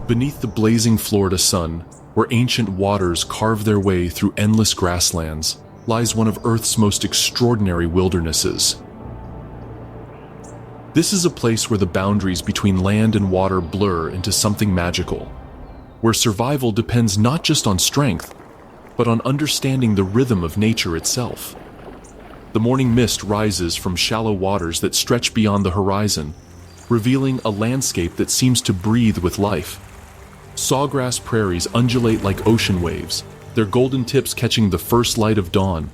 Beneath the blazing Florida sun, where ancient waters carve their way through endless grasslands, lies one of Earth's most extraordinary wildernesses. This is a place where the boundaries between land and water blur into something magical, where survival depends not just on strength, but on understanding the rhythm of nature itself. The morning mist rises from shallow waters that stretch beyond the horizon, revealing a landscape that seems to breathe with life. Sawgrass prairies undulate like ocean waves, their golden tips catching the first light of dawn.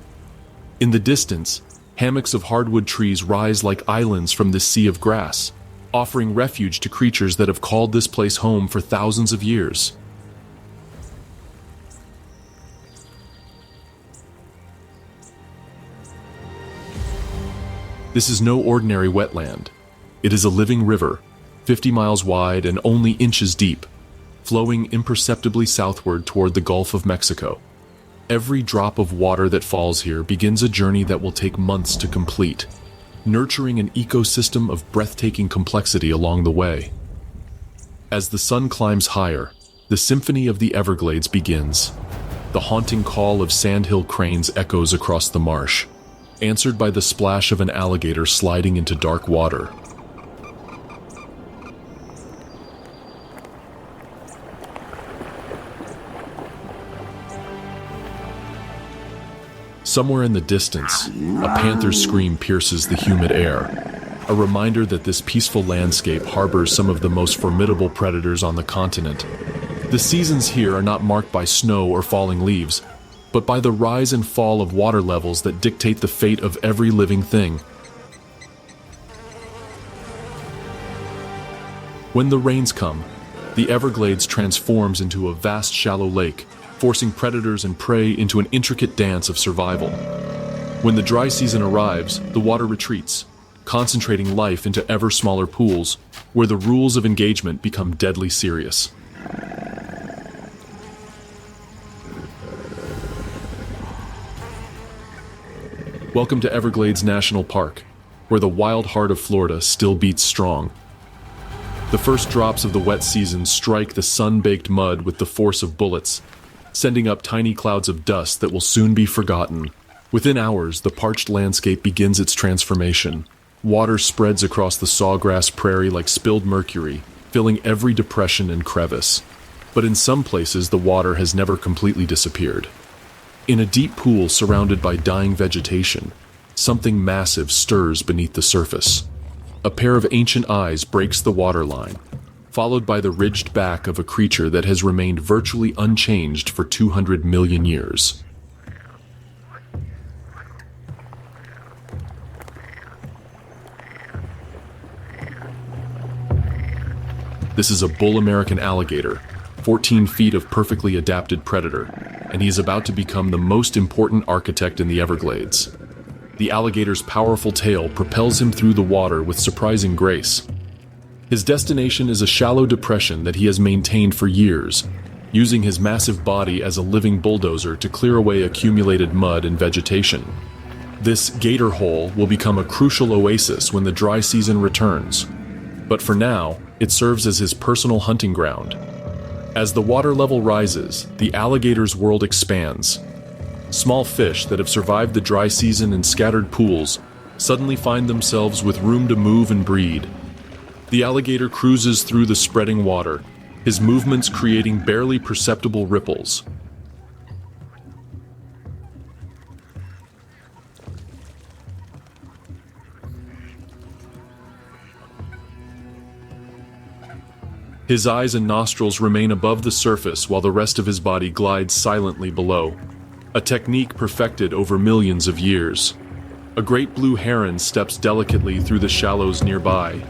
In the distance, hammocks of hardwood trees rise like islands from this sea of grass, offering refuge to creatures that have called this place home for thousands of years. This is no ordinary wetland. It is a living river, 50 miles wide and only inches deep, flowing imperceptibly southward toward the Gulf of Mexico. Every drop of water that falls here begins a journey that will take months to complete, nurturing an ecosystem of breathtaking complexity along the way. As the sun climbs higher, the symphony of the Everglades begins. The haunting call of sandhill cranes echoes across the marsh, answered by the splash of an alligator sliding into dark water. Somewhere in the distance, a panther's scream pierces the humid air, a reminder that this peaceful landscape harbors some of the most formidable predators on the continent. The seasons here are not marked by snow or falling leaves, but by the rise and fall of water levels that dictate the fate of every living thing. When the rains come, the Everglades transforms into a vast shallow lake, forcing predators and prey into an intricate dance of survival. When the dry season arrives, the water retreats, concentrating life into ever smaller pools, where the rules of engagement become deadly serious. Welcome to Everglades National Park, where the wild heart of Florida still beats strong. The first drops of the wet season strike the sun-baked mud with the force of bullets, sending up tiny clouds of dust that will soon be forgotten. Within hours, the parched landscape begins its transformation. Water spreads across the sawgrass prairie like spilled mercury, filling every depression and crevice. But in some places, the water has never completely disappeared. In a deep pool surrounded by dying vegetation, something massive stirs beneath the surface. A pair of ancient eyes breaks the waterline, followed by the ridged back of a creature that has remained virtually unchanged for 200 million years. This is a bull American alligator, 14 feet of perfectly adapted predator, and he is about to become the most important architect in the Everglades. The alligator's powerful tail propels him through the water with surprising grace. His destination is a shallow depression that he has maintained for years, using his massive body as a living bulldozer to clear away accumulated mud and vegetation. This gator hole will become a crucial oasis when the dry season returns, but for now, it serves as his personal hunting ground. As the water level rises, the alligator's world expands. Small fish that have survived the dry season in scattered pools suddenly find themselves with room to move and breed. The alligator cruises through the spreading water, his movements creating barely perceptible ripples. His eyes and nostrils remain above the surface while the rest of his body glides silently below, a technique perfected over millions of years. A great blue heron steps delicately through the shallows nearby,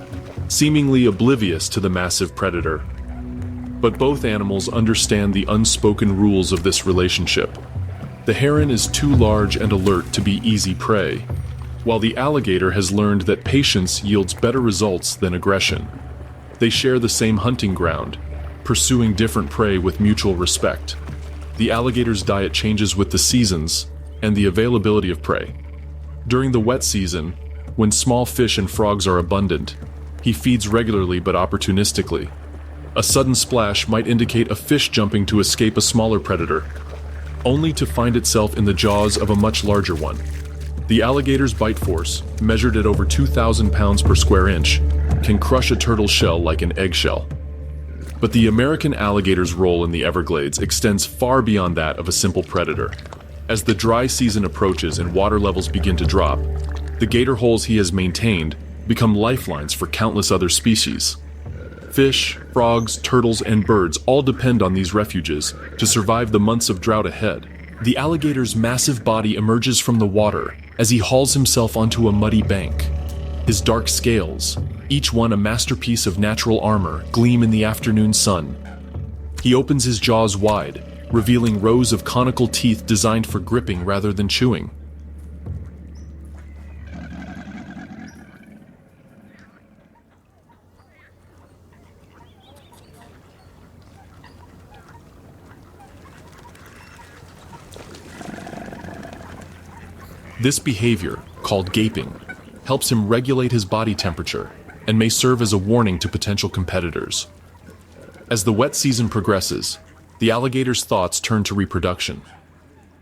seemingly oblivious to the massive predator. But both animals understand the unspoken rules of this relationship. The heron is too large and alert to be easy prey, while the alligator has learned that patience yields better results than aggression. They share the same hunting ground, pursuing different prey with mutual respect. The alligator's diet changes with the seasons and the availability of prey. During the wet season, when small fish and frogs are abundant, he feeds regularly but opportunistically. A sudden splash might indicate a fish jumping to escape a smaller predator, only to find itself in the jaws of a much larger one. The alligator's bite force, measured at over 2,000 pounds per square inch, can crush a turtle's shell like an eggshell. But the American alligator's role in the Everglades extends far beyond that of a simple predator. As the dry season approaches and water levels begin to drop, the gator holes he has maintained become lifelines for countless other species. Fish, frogs, turtles, and birds all depend on these refuges to survive the months of drought ahead. The alligator's massive body emerges from the water as he hauls himself onto a muddy bank. His dark scales, each one a masterpiece of natural armor, gleam in the afternoon sun. He opens his jaws wide, revealing rows of conical teeth designed for gripping rather than chewing. This behavior, called gaping, helps him regulate his body temperature and may serve as a warning to potential competitors. As the wet season progresses, the alligator's thoughts turn to reproduction.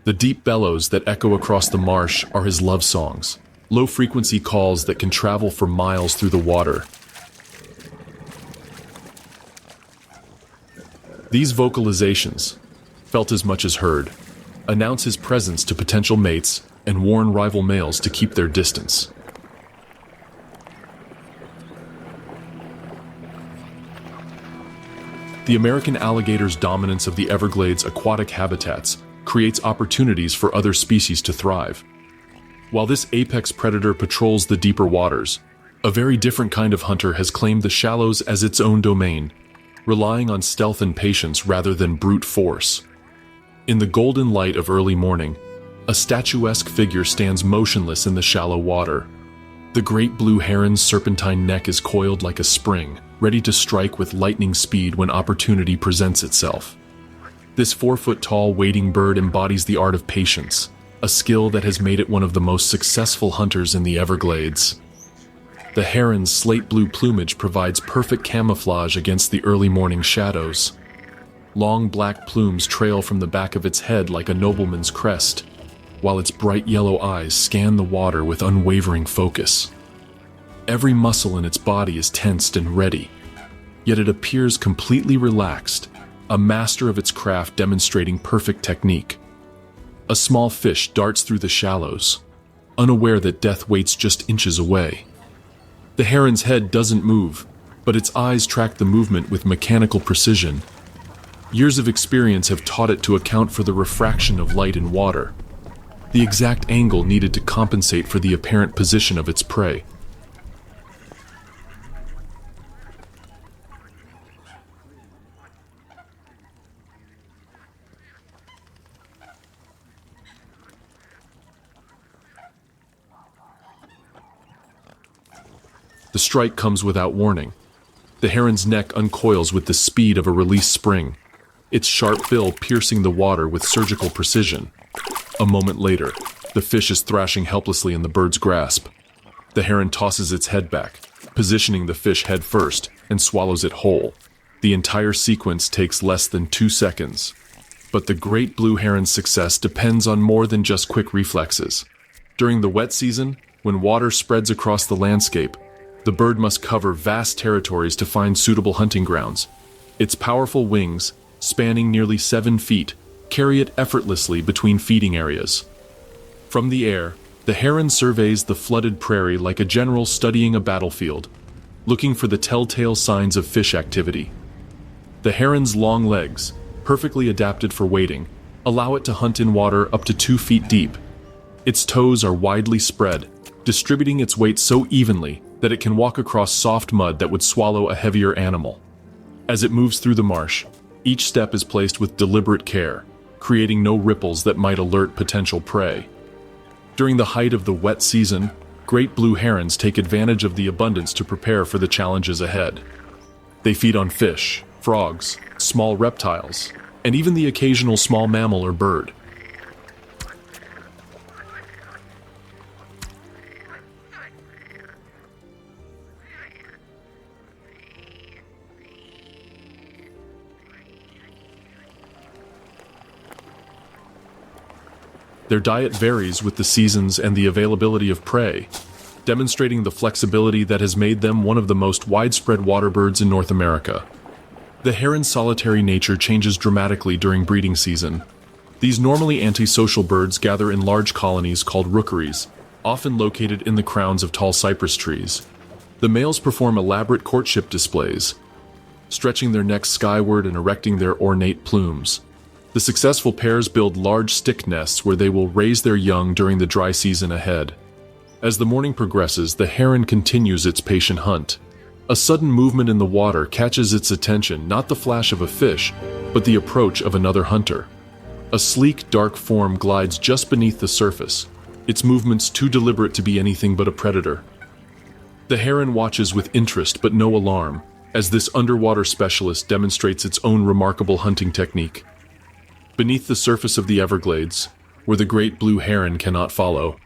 The deep bellows that echo across the marsh are his love songs, low-frequency calls that can travel for miles through the water. These vocalizations, felt as much as heard, announce his presence to potential mates and warn rival males to keep their distance. The American alligator's dominance of the Everglades' aquatic habitats creates opportunities for other species to thrive. While this apex predator patrols the deeper waters, a very different kind of hunter has claimed the shallows as its own domain, relying on stealth and patience rather than brute force. In the golden light of early morning, a statuesque figure stands motionless in the shallow water. The great blue heron's serpentine neck is coiled like a spring, ready to strike with lightning speed when opportunity presents itself. This 4-foot-tall wading bird embodies the art of patience, a skill that has made it one of the most successful hunters in the Everglades. The heron's slate blue plumage provides perfect camouflage against the early morning shadows. Long black plumes trail from the back of its head like a nobleman's crest, while its bright yellow eyes scan the water with unwavering focus. Every muscle in its body is tensed and ready, yet it appears completely relaxed, a master of its craft demonstrating perfect technique. A small fish darts through the shallows, unaware that death waits just inches away. The heron's head doesn't move, but its eyes track the movement with mechanical precision. Years of experience have taught it to account for the refraction of light in water, the exact angle needed to compensate for the apparent position of its prey. The strike comes without warning. The heron's neck uncoils with the speed of a released spring, its sharp bill piercing the water with surgical precision. A moment later, the fish is thrashing helplessly in the bird's grasp. The heron tosses its head back, positioning the fish head first, and swallows it whole. The entire sequence takes less than 2 seconds. But the great blue heron's success depends on more than just quick reflexes. During the wet season, when water spreads across the landscape, the bird must cover vast territories to find suitable hunting grounds. Its powerful wings, spanning nearly 7 feet, carry it effortlessly between feeding areas. From the air, the heron surveys the flooded prairie like a general studying a battlefield, looking for the telltale signs of fish activity. The heron's long legs, perfectly adapted for wading, allow it to hunt in water up to 2 feet deep. Its toes are widely spread, distributing its weight so evenly that it can walk across soft mud that would swallow a heavier animal. As it moves through the marsh, each step is placed with deliberate care, creating no ripples that might alert potential prey. During the height of the wet season, great blue herons take advantage of the abundance to prepare for the challenges ahead. They feed on fish, frogs, small reptiles, and even the occasional small mammal or bird. Their diet varies with the seasons and the availability of prey, demonstrating the flexibility that has made them one of the most widespread water birds in North America. The heron's solitary nature changes dramatically during breeding season. These normally antisocial birds gather in large colonies called rookeries, often located in the crowns of tall cypress trees. The males perform elaborate courtship displays, stretching their necks skyward and erecting their ornate plumes. The successful pairs build large stick nests where they will raise their young during the dry season ahead. As the morning progresses, the heron continues its patient hunt. A sudden movement in the water catches its attention, not the flash of a fish, but the approach of another hunter. A sleek, dark form glides just beneath the surface, its movements too deliberate to be anything but a predator. The heron watches with interest but no alarm, as this underwater specialist demonstrates its own remarkable hunting technique. Beneath the surface of the Everglades, where the great blue heron cannot follow,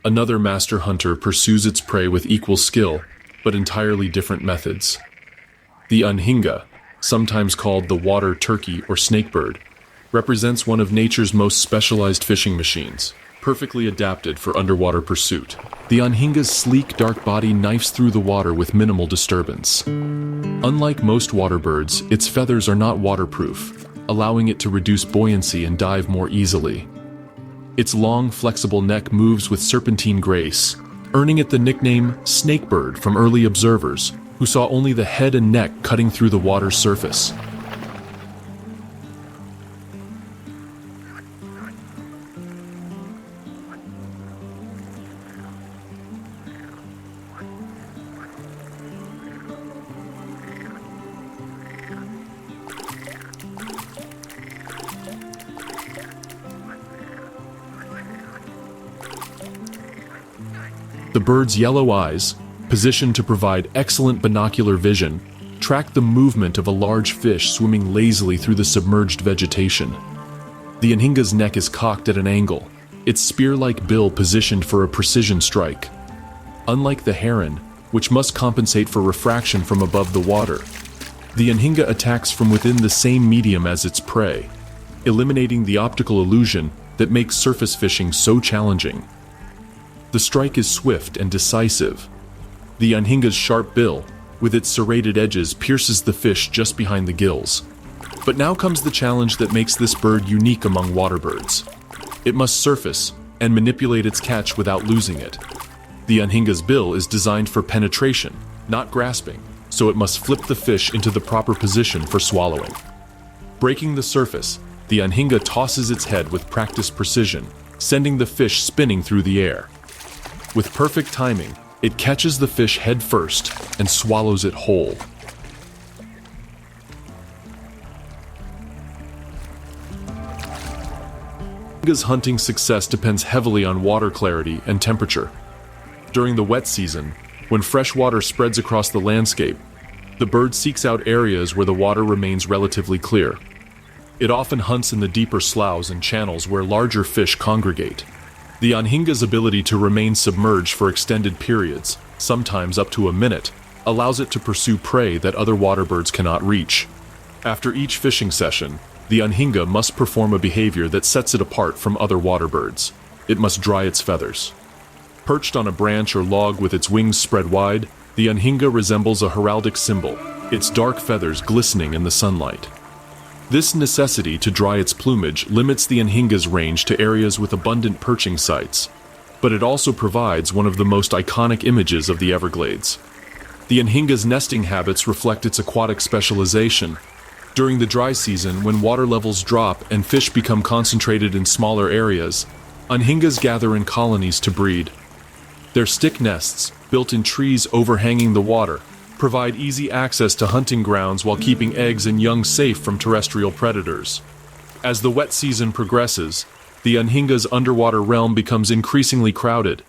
another master hunter pursues its prey with equal skill, but entirely different methods. The anhinga, sometimes called the water turkey or snakebird, represents one of nature's most specialized fishing machines, perfectly adapted for underwater pursuit. The anhinga's sleek, dark body knifes through the water with minimal disturbance. Unlike most water birds, its feathers are not waterproof, allowing it to reduce buoyancy and dive more easily. Its long, flexible neck moves with serpentine grace, earning it the nickname snakebird from early observers, who saw only the head and neck cutting through the water's surface. The bird's yellow eyes, positioned to provide excellent binocular vision, track the movement of a large fish swimming lazily through the submerged vegetation. The anhinga's neck is cocked at an angle, its spear-like bill positioned for a precision strike. Unlike the heron, which must compensate for refraction from above the water, the anhinga attacks from within the same medium as its prey, eliminating the optical illusion that makes surface fishing so challenging. The strike is swift and decisive. The anhinga's sharp bill, with its serrated edges, pierces the fish just behind the gills. But now comes the challenge that makes this bird unique among water birds. It must surface and manipulate its catch without losing it. The anhinga's bill is designed for penetration, not grasping, so it must flip the fish into the proper position for swallowing. Breaking the surface, the anhinga tosses its head with practiced precision, sending the fish spinning through the air. With perfect timing, it catches the fish head first and swallows it whole. The anhinga's hunting success depends heavily on water clarity and temperature. During the wet season, when fresh water spreads across the landscape, the bird seeks out areas where the water remains relatively clear. It often hunts in the deeper sloughs and channels where larger fish congregate. The anhinga's ability to remain submerged for extended periods, sometimes up to a minute, allows it to pursue prey that other water birds cannot reach. After each fishing session, the anhinga must perform a behavior that sets it apart from other water birds. It must dry its feathers. Perched on a branch or log with its wings spread wide, the anhinga resembles a heraldic symbol, its dark feathers glistening in the sunlight. This necessity to dry its plumage limits the anhinga's range to areas with abundant perching sites, but it also provides one of the most iconic images of the Everglades. The anhinga's nesting habits reflect its aquatic specialization. During the dry season, when water levels drop and fish become concentrated in smaller areas, anhingas gather in colonies to breed. Their stick nests, built in trees overhanging the water, provide easy access to hunting grounds while keeping eggs and young safe from terrestrial predators. As the wet season progresses, the anhinga's underwater realm becomes increasingly crowded.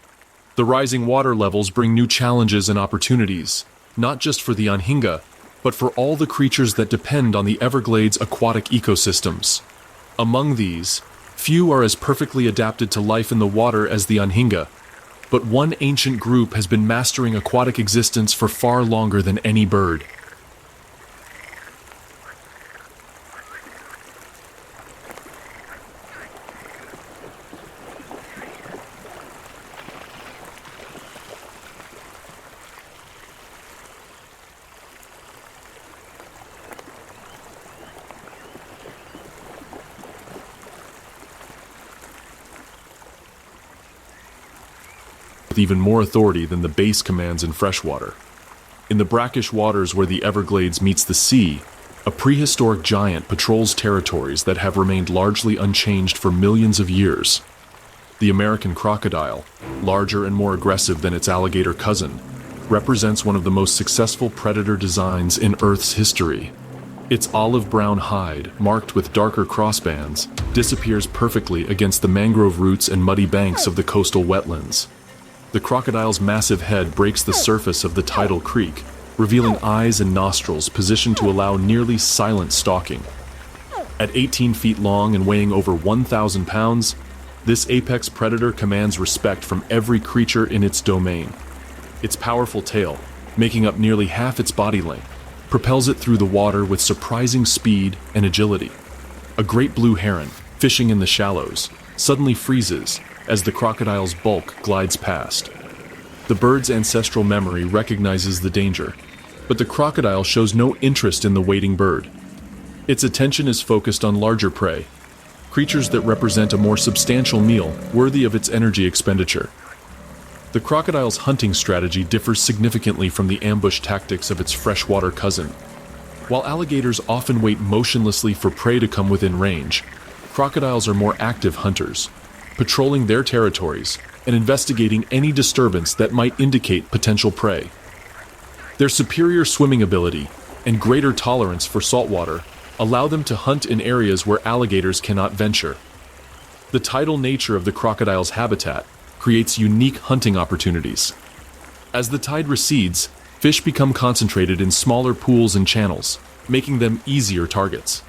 The rising water levels bring new challenges and opportunities, not just for the anhinga, but for all the creatures that depend on the Everglades' aquatic ecosystems. Among these, few are as perfectly adapted to life in the water as the anhinga, but one ancient group has been mastering aquatic existence for far longer than any bird. with even more authority than the base commands in freshwater. In the brackish waters where the Everglades meets the sea, a prehistoric giant patrols territories that have remained largely unchanged for millions of years. The American crocodile, larger and more aggressive than its alligator cousin, represents one of the most successful predator designs in Earth's history. Its olive-brown hide, marked with darker crossbands, disappears perfectly against the mangrove roots and muddy banks of the coastal wetlands. The crocodile's massive head breaks the surface of the tidal creek, revealing eyes and nostrils positioned to allow nearly silent stalking. At 18 feet long and weighing over 1,000 pounds, this apex predator commands respect from every creature in its domain. Its powerful tail, making up nearly half its body length, propels it through the water with surprising speed and agility. A great blue heron, fishing in the shallows, suddenly freezes as the crocodile's bulk glides past. The bird's ancestral memory recognizes the danger, but the crocodile shows no interest in the waiting bird. Its attention is focused on larger prey, creatures that represent a more substantial meal worthy of its energy expenditure. The crocodile's hunting strategy differs significantly from the ambush tactics of its freshwater cousin. While alligators often wait motionlessly for prey to come within range, crocodiles are more active hunters, patrolling their territories and investigating any disturbance that might indicate potential prey. Their superior swimming ability and greater tolerance for saltwater allow them to hunt in areas where alligators cannot venture. The tidal nature of the crocodile's habitat creates unique hunting opportunities. As the tide recedes, fish become concentrated in smaller pools and channels, making them easier targets.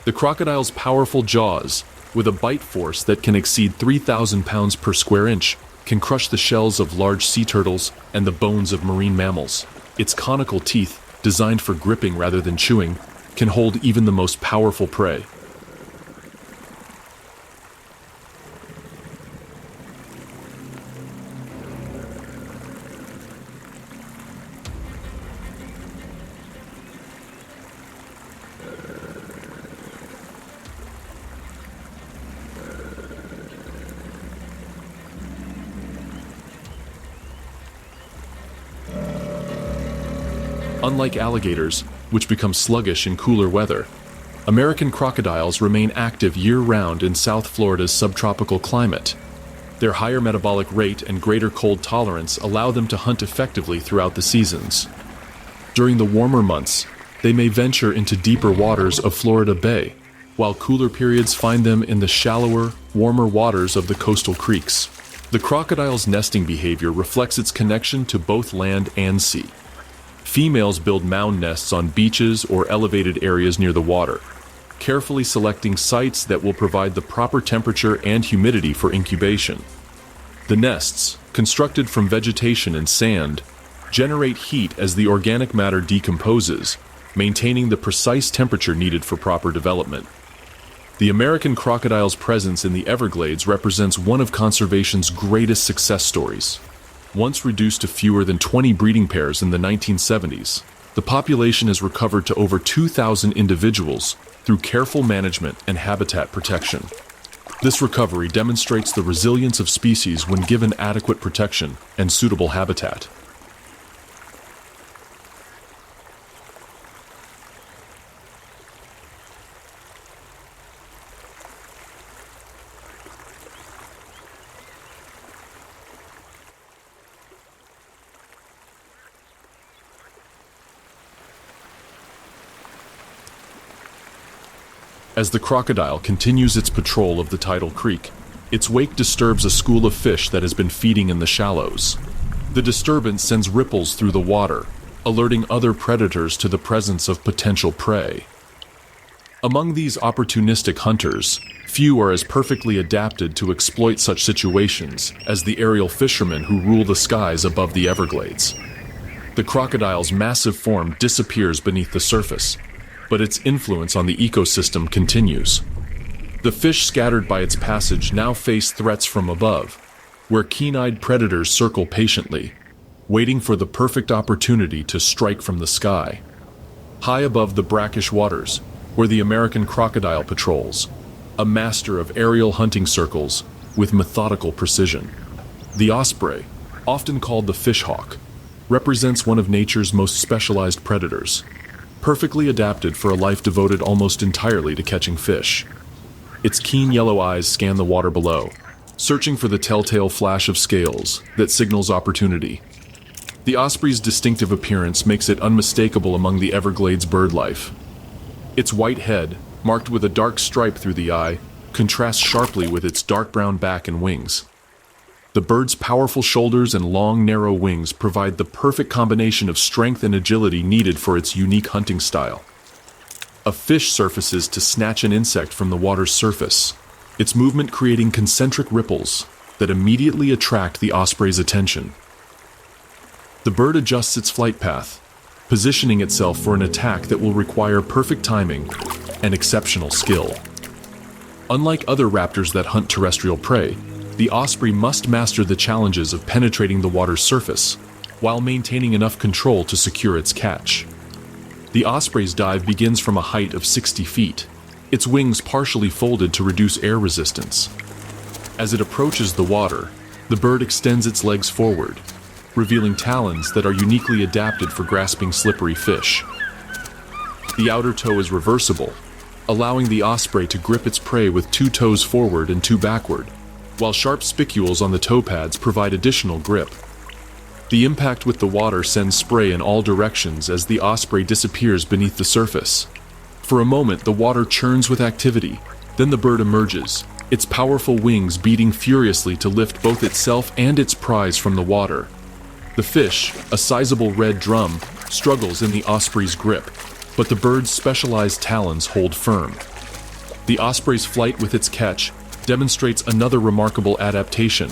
The crocodile's powerful jaws, with a bite force that can exceed 3,000 pounds per square inch, can crush the shells of large sea turtles and the bones of marine mammals. Its conical teeth, designed for gripping rather than chewing, can hold even the most powerful prey. Unlike alligators, which become sluggish in cooler weather, American crocodiles remain active year-round in South Florida's subtropical climate. Their higher metabolic rate and greater cold tolerance allow them to hunt effectively throughout the seasons. During the warmer months, they may venture into deeper waters of Florida Bay, while cooler periods find them in the shallower, warmer waters of the coastal creeks. The crocodile's nesting behavior reflects its connection to both land and sea. Females build mound nests on beaches or elevated areas near the water, carefully selecting sites that will provide the proper temperature and humidity for incubation. The nests, constructed from vegetation and sand, generate heat as the organic matter decomposes, maintaining the precise temperature needed for proper development. The American crocodile's presence in the Everglades represents one of conservation's greatest success stories. Once reduced to fewer than 20 breeding pairs in the 1970s, the population has recovered to over 2,000 individuals through careful management and habitat protection. This recovery demonstrates the resilience of species when given adequate protection and suitable habitat. As the crocodile continues its patrol of the tidal creek, its wake disturbs a school of fish that has been feeding in the shallows. The disturbance sends ripples through the water, alerting other predators to the presence of potential prey. Among these opportunistic hunters, few are as perfectly adapted to exploit such situations as the aerial fishermen who rule the skies above the Everglades. The crocodile's massive form disappears beneath the surface, but its influence on the ecosystem continues. The fish scattered by its passage now face threats from above, where keen-eyed predators circle patiently, waiting for the perfect opportunity to strike from the sky. High above the brackish waters, where the American crocodile patrols, a master of aerial hunting circles with methodical precision. The osprey, often called the fishhawk, represents one of nature's most specialized predators, perfectly adapted for a life devoted almost entirely to catching fish. Its keen yellow eyes scan the water below, searching for the telltale flash of scales that signals opportunity. The osprey's distinctive appearance makes it unmistakable among the Everglades bird life. Its white head, marked with a dark stripe through the eye, contrasts sharply with its dark brown back and wings. The bird's powerful shoulders and long, narrow wings provide the perfect combination of strength and agility needed for its unique hunting style. A fish surfaces to snatch an insect from the water's surface, its movement creating concentric ripples that immediately attract the osprey's attention. The bird adjusts its flight path, positioning itself for an attack that will require perfect timing and exceptional skill. Unlike other raptors that hunt terrestrial prey, the osprey must master the challenges of penetrating the water's surface while maintaining enough control to secure its catch. The osprey's dive begins from a height of 60 feet, its wings partially folded to reduce air resistance. As it approaches the water, the bird extends its legs forward, revealing talons that are uniquely adapted for grasping slippery fish. The outer toe is reversible, allowing the osprey to grip its prey with 2 toes forward and 2 backward, while sharp spicules on the toe pads provide additional grip. The impact with the water sends spray in all directions as the osprey disappears beneath the surface. For a moment, the water churns with activity, then the bird emerges, its powerful wings beating furiously to lift both itself and its prize from the water. The fish, a sizable red drum, struggles in the osprey's grip, but the bird's specialized talons hold firm. The osprey's flight with its catch demonstrates another remarkable adaptation.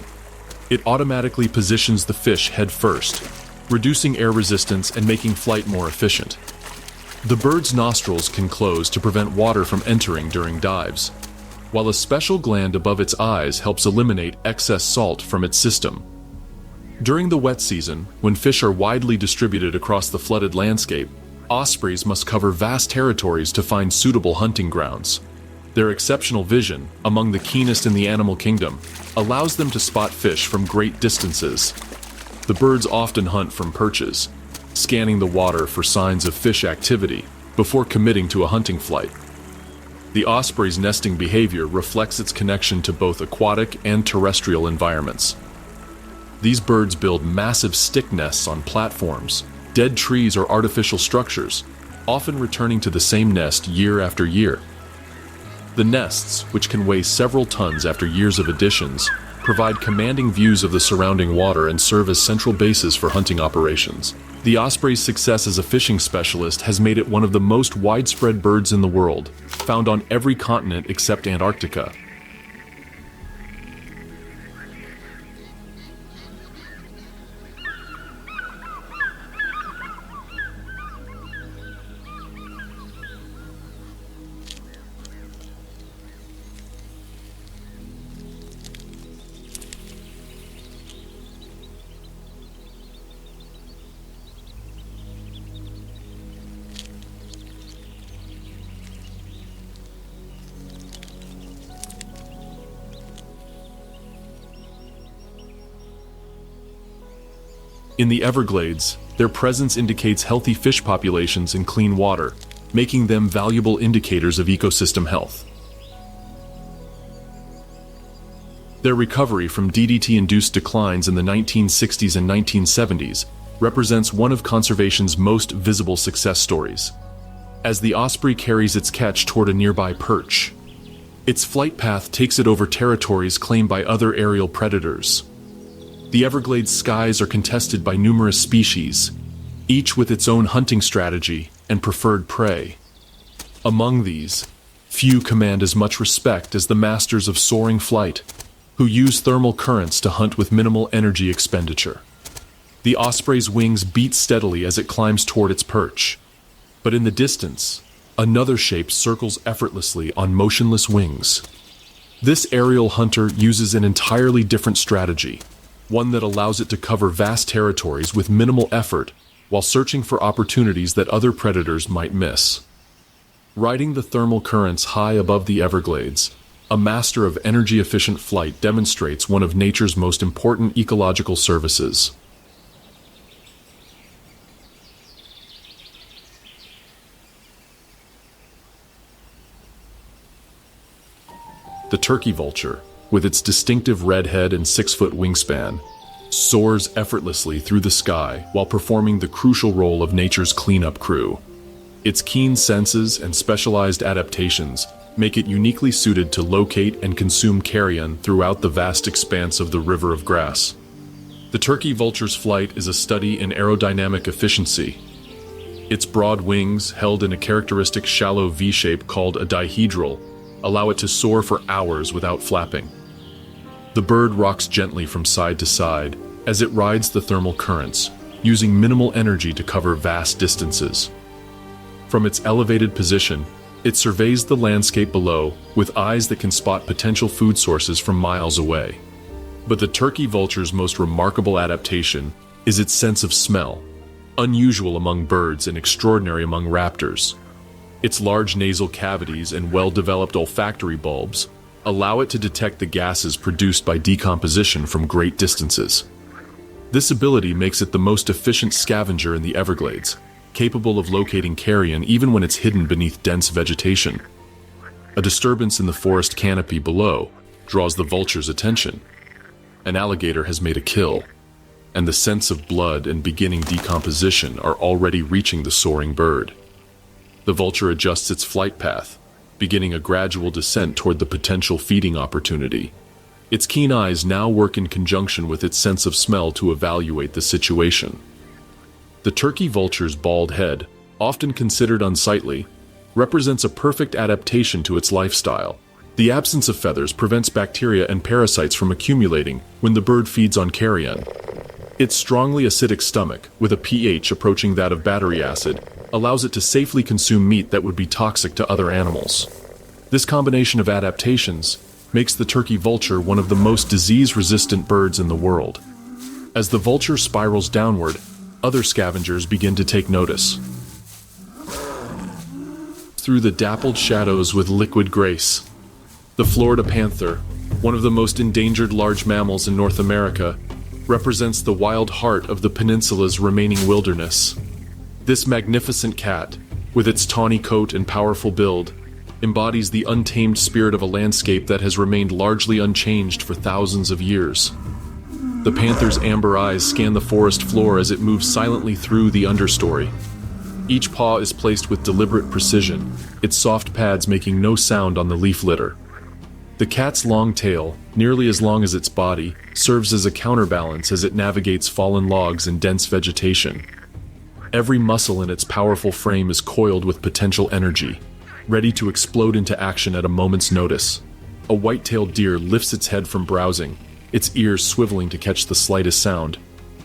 It automatically positions the fish head first, reducing air resistance and making flight more efficient. The bird's nostrils can close to prevent water from entering during dives, while a special gland above its eyes helps eliminate excess salt from its system. During the wet season, when fish are widely distributed across the flooded landscape, ospreys must cover vast territories to find suitable hunting grounds. Their exceptional vision, among the keenest in the animal kingdom, allows them to spot fish from great distances. The birds often hunt from perches, scanning the water for signs of fish activity before committing to a hunting flight. The osprey's nesting behavior reflects its connection to both aquatic and terrestrial environments. These birds build massive stick nests on platforms, dead trees, or artificial structures, often returning to the same nest year after year. The nests, which can weigh several tons after years of additions, provide commanding views of the surrounding water and serve as central bases for hunting operations. The osprey's success as a fishing specialist has made it one of the most widespread birds in the world, found on every continent except Antarctica. In the Everglades, their presence indicates healthy fish populations and clean water, making them valuable indicators of ecosystem health. Their recovery from DDT-induced declines in the 1960s and 1970s represents one of conservation's most visible success stories. As the osprey carries its catch toward a nearby perch, its flight path takes it over territories claimed by other aerial predators. The Everglades skies are contested by numerous species, each with its own hunting strategy and preferred prey. Among these, few command as much respect as the masters of soaring flight, who use thermal currents to hunt with minimal energy expenditure. The osprey's wings beat steadily as it climbs toward its perch, but in the distance, another shape circles effortlessly on motionless wings. This aerial hunter uses an entirely different strategy, one that allows it to cover vast territories with minimal effort while searching for opportunities that other predators might miss. Riding the thermal currents high above the Everglades, A master of energy-efficient flight demonstrates one of nature's most important ecological services. The turkey vulture, with its distinctive red head and 6-foot wingspan, soars effortlessly through the sky while performing the crucial role of nature's cleanup crew. Its keen senses and specialized adaptations make it uniquely suited to locate and consume carrion throughout the vast expanse of the river of grass. The turkey vulture's flight is a study in aerodynamic efficiency. Its broad wings, held in a characteristic shallow V-shape called a dihedral, allow it to soar for hours without flapping. The bird rocks gently from side to side as it rides the thermal currents, using minimal energy to cover vast distances. From its elevated position, it surveys the landscape below with eyes that can spot potential food sources from miles away. But the turkey vulture's most remarkable adaptation is its sense of smell, unusual among birds and extraordinary among raptors. Its large nasal cavities and well-developed olfactory bulbs allow it to detect the gases produced by decomposition from great distances. This ability makes it the most efficient scavenger in the Everglades, capable of locating carrion even when it's hidden beneath dense vegetation. A disturbance in the forest canopy below draws the vulture's attention. An alligator has made a kill, and the scents of blood and beginning decomposition are already reaching the soaring bird. The vulture adjusts its flight path, beginning a gradual descent toward the potential feeding opportunity. Its keen eyes now work in conjunction with its sense of smell to evaluate the situation. The turkey vulture's bald head, often considered unsightly, represents a perfect adaptation to its lifestyle. The absence of feathers prevents bacteria and parasites from accumulating when the bird feeds on carrion. Its strongly acidic stomach, with a pH approaching that of battery acid, allows it to safely consume meat that would be toxic to other animals. This combination of adaptations makes the turkey vulture one of the most disease-resistant birds in the world. As the vulture spirals downward, other scavengers begin to take notice. Through the dappled shadows with liquid grace, the Florida panther, one of the most endangered large mammals in North America, represents the wild heart of the peninsula's remaining wilderness. This magnificent cat, with its tawny coat and powerful build, embodies the untamed spirit of a landscape that has remained largely unchanged for thousands of years. The panther's amber eyes scan the forest floor as it moves silently through the understory. Each paw is placed with deliberate precision, its soft pads making no sound on the leaf litter. The cat's long tail, nearly as long as its body, serves as a counterbalance as it navigates fallen logs and dense vegetation. Every muscle in its powerful frame is coiled with potential energy, ready to explode into action at a moment's notice. A white-tailed deer lifts its head from browsing, its ears swiveling to catch the slightest sound.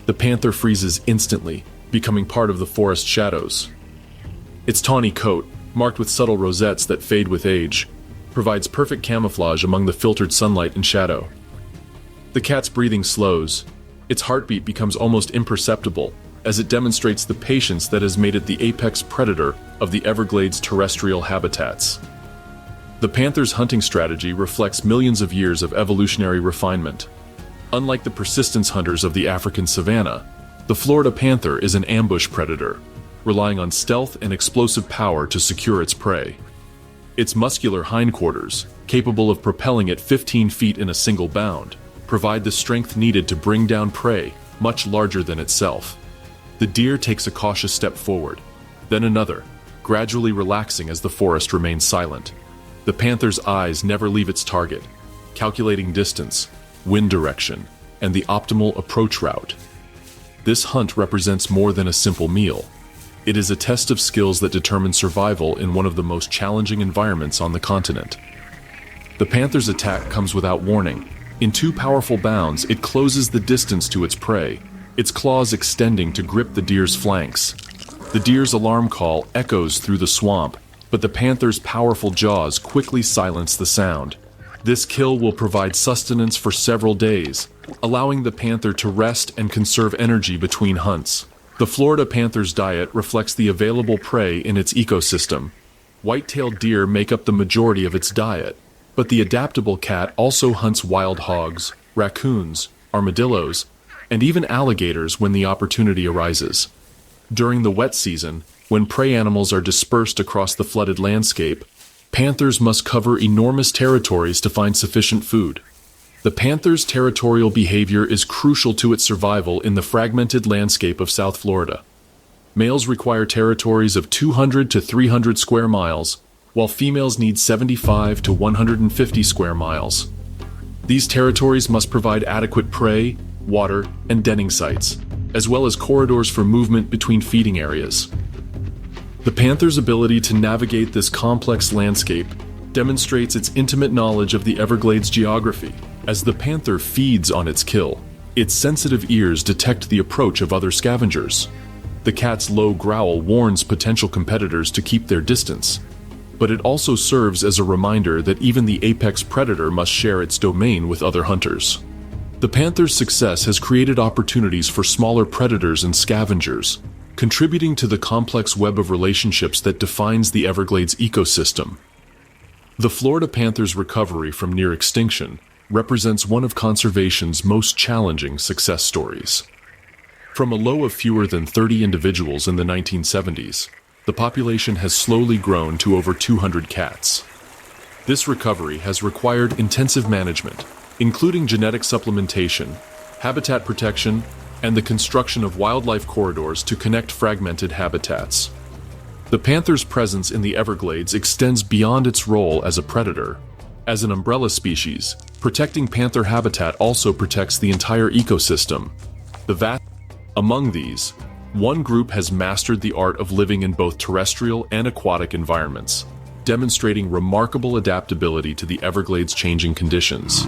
The panther freezes instantly, becoming part of the forest shadows. Its tawny coat, marked with subtle rosettes that fade with age, provides perfect camouflage among the filtered sunlight and shadow. The cat's breathing slows. Its heartbeat becomes almost imperceptible, as it demonstrates the patience that has made it the apex predator of the Everglades' terrestrial habitats. The panther's hunting strategy reflects millions of years of evolutionary refinement. Unlike the persistence hunters of the African savanna, the Florida panther is an ambush predator, relying on stealth and explosive power to secure its prey. Its muscular hindquarters, capable of propelling at 15 feet in a single bound, provide the strength needed to bring down prey much larger than itself. The deer takes a cautious step forward, then another, gradually relaxing as the forest remains silent. The panther's eyes never leave its target, calculating distance, wind direction, and the optimal approach route. This hunt represents more than a simple meal. It is a test of skills that determine survival in one of the most challenging environments on the continent. The panther's attack comes without warning. In 2 powerful bounds, it closes the distance to its prey, its claws extending to grip the deer's flanks. The deer's alarm call echoes through the swamp, but the panther's powerful jaws quickly silence the sound. This kill will provide sustenance for several days, allowing the panther to rest and conserve energy between hunts. The Florida panther's diet reflects the available prey in its ecosystem. White-tailed deer make up the majority of its diet, But the adaptable cat also hunts wild hogs, raccoons, armadillos, and even alligators when the opportunity arises. During the wet season, when prey animals are dispersed across the flooded landscape, panthers must cover enormous territories to find sufficient food. The panther's territorial behavior is crucial to its survival in the fragmented landscape of South Florida. Males require territories of 200 to 300 square miles, while females need 75 to 150 square miles. These territories must provide adequate prey, water, and denning sites, as well as corridors for movement between feeding areas. The panther's ability to navigate this complex landscape demonstrates its intimate knowledge of the Everglades geography. As the panther feeds on its kill, its sensitive ears detect the approach of other scavengers. The cat's low growl warns potential competitors to keep their distance, but it also serves as a reminder that even the apex predator must share its domain with other hunters. The panther's success has created opportunities for smaller predators and scavengers, contributing to the complex web of relationships that defines the Everglades ecosystem. The Florida panther's recovery from near extinction represents one of conservation's most challenging success stories. From a low of fewer than 30 individuals in the 1970s, the population has slowly grown to over 200 cats. This recovery has required intensive management, including genetic supplementation, habitat protection, and the construction of wildlife corridors to connect fragmented habitats. The panther's presence in the Everglades extends beyond its role as a predator. As an umbrella species, protecting panther habitat also protects the entire ecosystem. Among these, one group has mastered the art of living in both terrestrial and aquatic environments, demonstrating remarkable adaptability to the Everglades' changing conditions.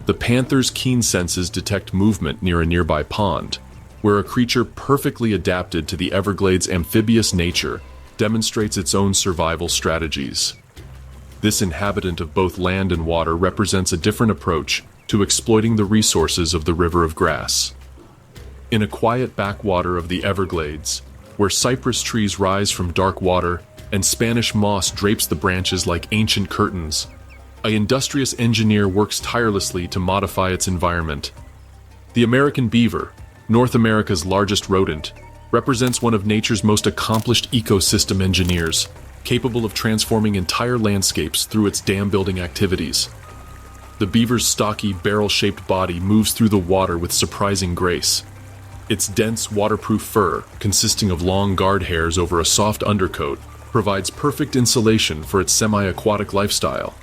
The panther's keen senses detect movement near a nearby pond, where a creature perfectly adapted to the Everglades' amphibious nature demonstrates its own survival strategies. This inhabitant of both land and water represents a different approach to exploiting the resources of the River of Grass. In a quiet backwater of the Everglades, where cypress trees rise from dark water and Spanish moss drapes the branches like ancient curtains, an industrious engineer works tirelessly to modify its environment. The American beaver, North America's largest rodent, represents one of nature's most accomplished ecosystem engineers, capable of transforming entire landscapes through its dam-building activities. The beaver's stocky, barrel-shaped body moves through the water with surprising grace. Its dense, waterproof fur, consisting of long guard hairs over a soft undercoat, provides perfect insulation for its semi-aquatic lifestyle.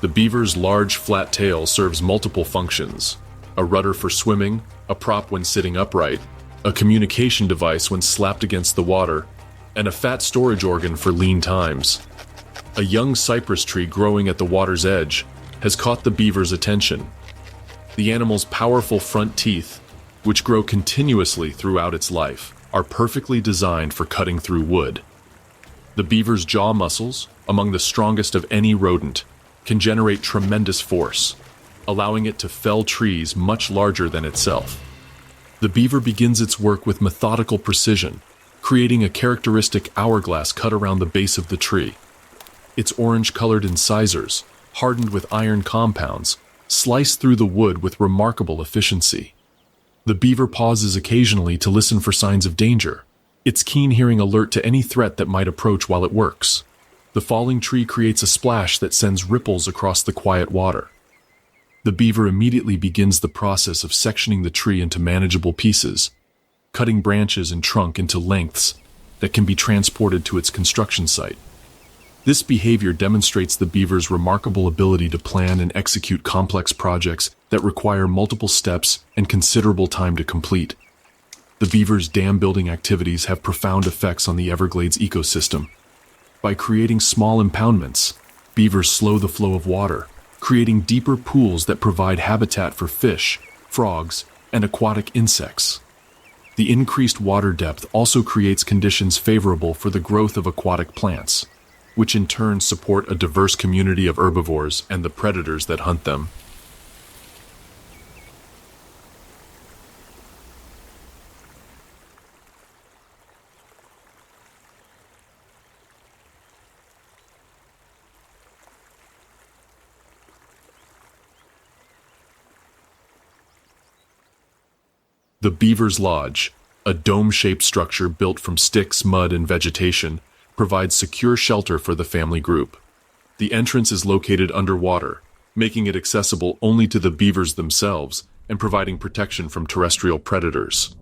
The beaver's large, flat tail serves multiple functions: a rudder for swimming, a prop when sitting upright, a communication device when slapped against the water, and a fat storage organ for lean times. A young cypress tree growing at the water's edge has caught the beaver's attention. The animal's powerful front teeth, which grow continuously throughout its life, are perfectly designed for cutting through wood. The beaver's jaw muscles, among the strongest of any rodent, can generate tremendous force, allowing it to fell trees much larger than itself. The beaver begins its work with methodical precision, creating a characteristic hourglass cut around the base of the tree. Its orange-colored incisors, hardened with iron compounds, slice through the wood with remarkable efficiency. The beaver pauses occasionally to listen for signs of danger, its keen hearing alert to any threat that might approach while it works. The falling tree creates a splash that sends ripples across the quiet water. The beaver immediately begins the process of sectioning the tree into manageable pieces, cutting branches and trunk into lengths that can be transported to its construction site. This behavior demonstrates the beaver's remarkable ability to plan and execute complex projects that require multiple steps and considerable time to complete. The beaver's dam-building activities have profound effects on the Everglades ecosystem. By creating small impoundments, beavers slow the flow of water, creating deeper pools that provide habitat for fish, frogs, and aquatic insects. The increased water depth also creates conditions favorable for the growth of aquatic plants, which in turn support a diverse community of herbivores and the predators that hunt them. The Beaver's Lodge, a dome-shaped structure built from sticks, mud, and vegetation, provides secure shelter for the family group. The entrance is located underwater, making it accessible only to the beavers themselves and providing protection from terrestrial predators.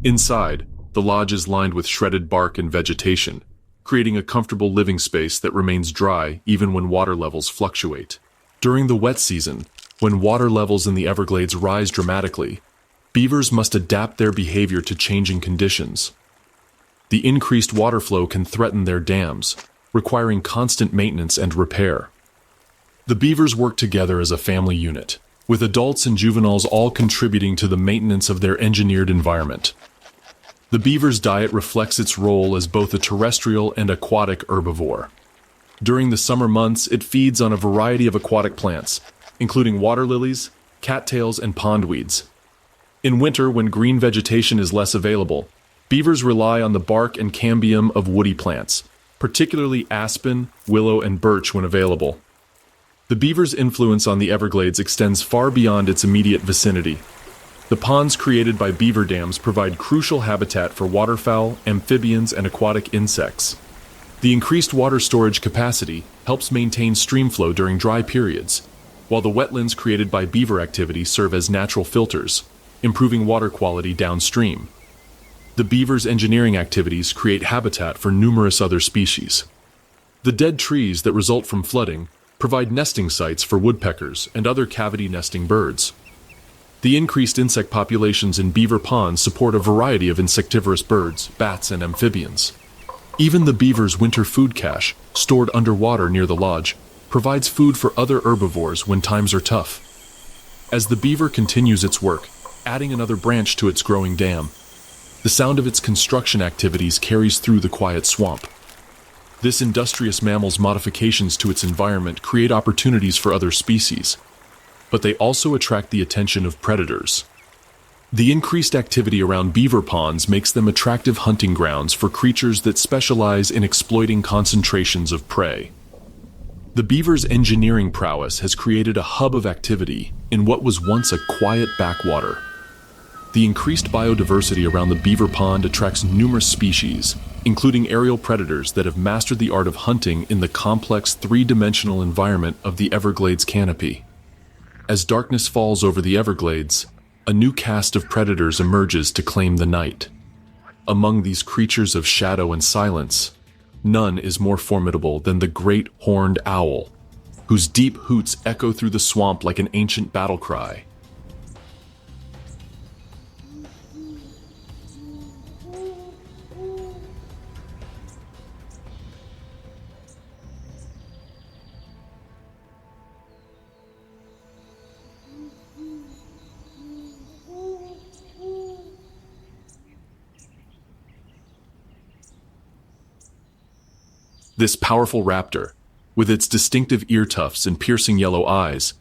Inside, the lodge is lined with shredded bark and vegetation, creating a comfortable living space that remains dry even when water levels fluctuate. During the wet season, when water levels in the Everglades rise dramatically, beavers must adapt their behavior to changing conditions. The increased water flow can threaten their dams, requiring constant maintenance and repair. The beavers work together as a family unit, with adults and juveniles all contributing to the maintenance of their engineered environment. The beaver's diet reflects its role as both a terrestrial and aquatic herbivore. During the summer months, it feeds on a variety of aquatic plants, including water lilies, cattails, and pondweeds. In winter, when green vegetation is less available, beavers rely on the bark and cambium of woody plants, particularly aspen, willow, and birch when available. The beaver's influence on the Everglades extends far beyond its immediate vicinity. The ponds created by beaver dams provide crucial habitat for waterfowl, amphibians, and aquatic insects. The increased water storage capacity helps maintain stream flow during dry periods, while the wetlands created by beaver activity serve as natural filters, improving water quality downstream. The beaver's engineering activities create habitat for numerous other species. The dead trees that result from flooding provide nesting sites for woodpeckers and other cavity nesting birds. The increased insect populations in beaver ponds support a variety of insectivorous birds, bats, and amphibians. Even the beaver's winter food cache, stored underwater near the lodge, provides food for other herbivores when times are tough. As the beaver continues its work, adding another branch to its growing dam, the sound of its construction activities carries through the quiet swamp. This industrious mammal's modifications to its environment create opportunities for other species, but they also attract the attention of predators. The increased activity around beaver ponds makes them attractive hunting grounds for creatures that specialize in exploiting concentrations of prey. The beaver's engineering prowess has created a hub of activity in what was once a quiet backwater. The increased biodiversity around the beaver pond attracts numerous species, including aerial predators that have mastered the art of hunting in the complex three-dimensional environment of the Everglades canopy. As darkness falls over the Everglades, a new caste of predators emerges to claim the night. Among these creatures of shadow and silence, none is more formidable than the great horned owl, whose deep hoots echo through the swamp like an ancient battle cry. This powerful raptor, with its distinctive ear tufts and piercing yellow eyes,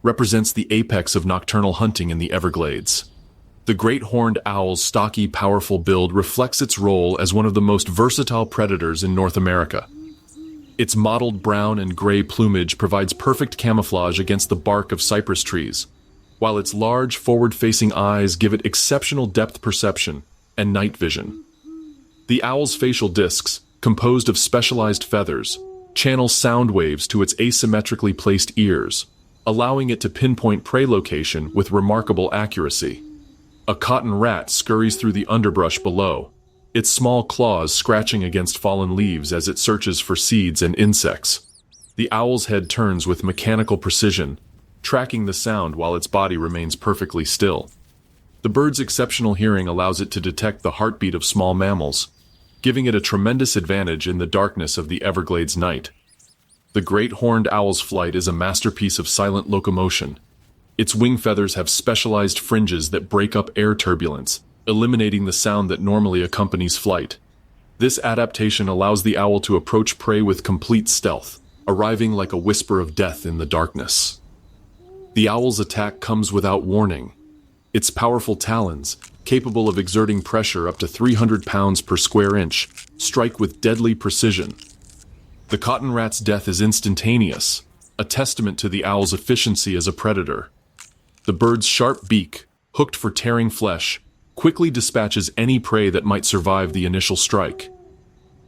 represents the apex of nocturnal hunting in the Everglades. The great horned owl's stocky, powerful build reflects its role as one of the most versatile predators in North America. Its mottled brown and gray plumage provides perfect camouflage against the bark of cypress trees, while its large, forward-facing eyes give it exceptional depth perception and night vision. The owl's facial discs, composed of specialized feathers, channel sound waves to its asymmetrically placed ears, allowing it to pinpoint prey location with remarkable accuracy. A cotton rat scurries through the underbrush below, its small claws scratching against fallen leaves as it searches for seeds and insects. The owl's head turns with mechanical precision, tracking the sound while its body remains perfectly still. The bird's exceptional hearing allows it to detect the heartbeat of small mammals, giving it a tremendous advantage in the darkness of the Everglades night. The great horned owl's flight is a masterpiece of silent locomotion. Its wing feathers have specialized fringes that break up air turbulence, eliminating the sound that normally accompanies flight. This adaptation allows the owl to approach prey with complete stealth, arriving like a whisper of death in the darkness. The owl's attack comes without warning. Its powerful talons, capable of exerting pressure up to 300 pounds per square inch, strike with deadly precision. The cotton rat's death is instantaneous, a testament to the owl's efficiency as a predator. The bird's sharp beak, hooked for tearing flesh, quickly dispatches any prey that might survive the initial strike.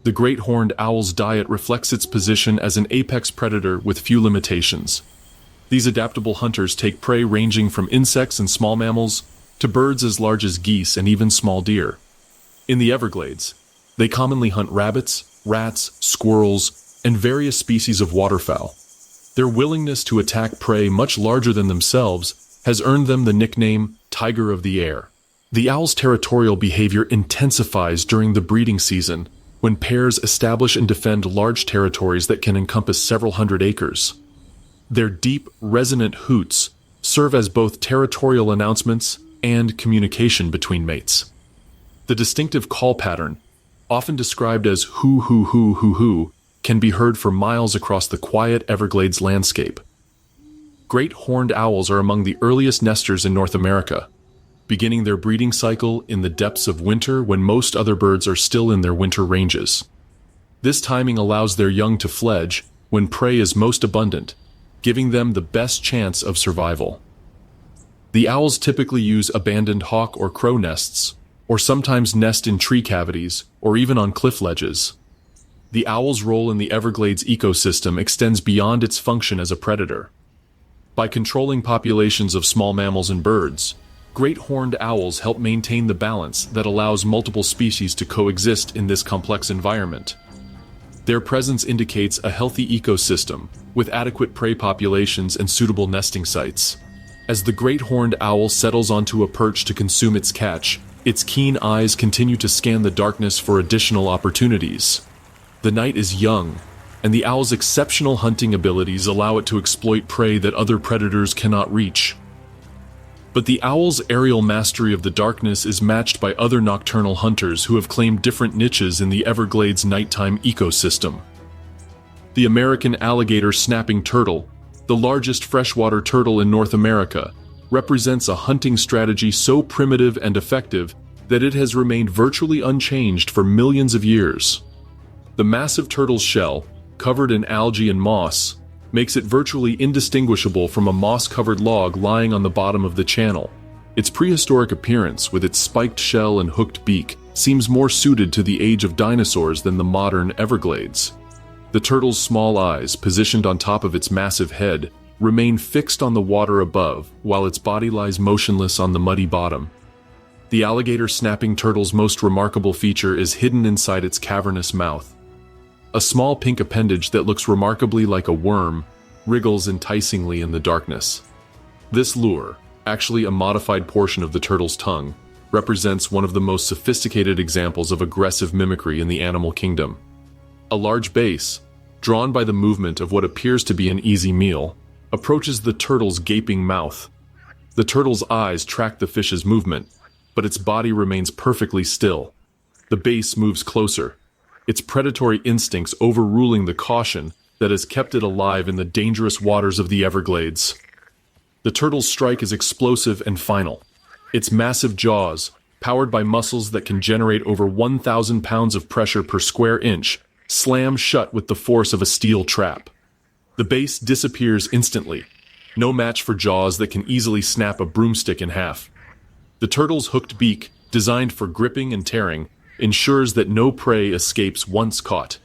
The great horned owl's diet reflects its position as an apex predator with few limitations. These adaptable hunters take prey ranging from insects and small mammals to birds as large as geese and even small deer. In the Everglades, they commonly hunt rabbits, rats, squirrels, and various species of waterfowl. Their willingness to attack prey much larger than themselves has earned them the nickname Tiger of the Air. The owl's territorial behavior intensifies during the breeding season, when pairs establish and defend large territories that can encompass several hundred acres. Their deep, resonant hoots serve as both territorial announcements and communication between mates. The distinctive call pattern, often described as hoo hoo hoo hoo hoo, can be heard for miles across the quiet Everglades landscape. Great horned owls are among the earliest nesters in North America, beginning their breeding cycle in the depths of winter when most other birds are still in their winter ranges. This timing allows their young to fledge when prey is most abundant, giving them the best chance of survival. The owls typically use abandoned hawk or crow nests, or sometimes nest in tree cavities or even on cliff ledges. The owl's role in the Everglades ecosystem extends beyond its function as a predator. By controlling populations of small mammals and birds, great horned owls help maintain the balance that allows multiple species to coexist in this complex environment. Their presence indicates a healthy ecosystem with adequate prey populations and suitable nesting sites. As the great horned owl settles onto a perch to consume its catch, its keen eyes continue to scan the darkness for additional opportunities. The night is young, and the owl's exceptional hunting abilities allow it to exploit prey that other predators cannot reach. But the owl's aerial mastery of the darkness is matched by other nocturnal hunters who have claimed different niches in the Everglades nighttime ecosystem. The American alligator snapping turtle, the largest freshwater turtle in North America, represents a hunting strategy so primitive and effective that it has remained virtually unchanged for millions of years. The massive turtle's shell, covered in algae and moss, makes it virtually indistinguishable from a moss-covered log lying on the bottom of the channel. Its prehistoric appearance, with its spiked shell and hooked beak, seems more suited to the age of dinosaurs than the modern Everglades. The turtle's small eyes, positioned on top of its massive head, remain fixed on the water above, while its body lies motionless on the muddy bottom. The alligator snapping turtle's most remarkable feature is hidden inside its cavernous mouth. A small pink appendage that looks remarkably like a worm wriggles enticingly in the darkness. This lure, actually a modified portion of the turtle's tongue, represents one of the most sophisticated examples of aggressive mimicry in the animal kingdom. A large bass, drawn by the movement of what appears to be an easy meal, approaches the turtle's gaping mouth. The turtle's eyes track the fish's movement, but its body remains perfectly still. The bass moves closer, its predatory instincts overruling the caution that has kept it alive in the dangerous waters of the Everglades. The turtle's strike is explosive and final. Its massive jaws, powered by muscles that can generate over 1,000 pounds of pressure per square inch, slam shut with the force of a steel trap. The bass disappears instantly, no match for jaws that can easily snap a broomstick in half. The turtle's hooked beak, designed for gripping and tearing, ensures that no prey escapes once caught.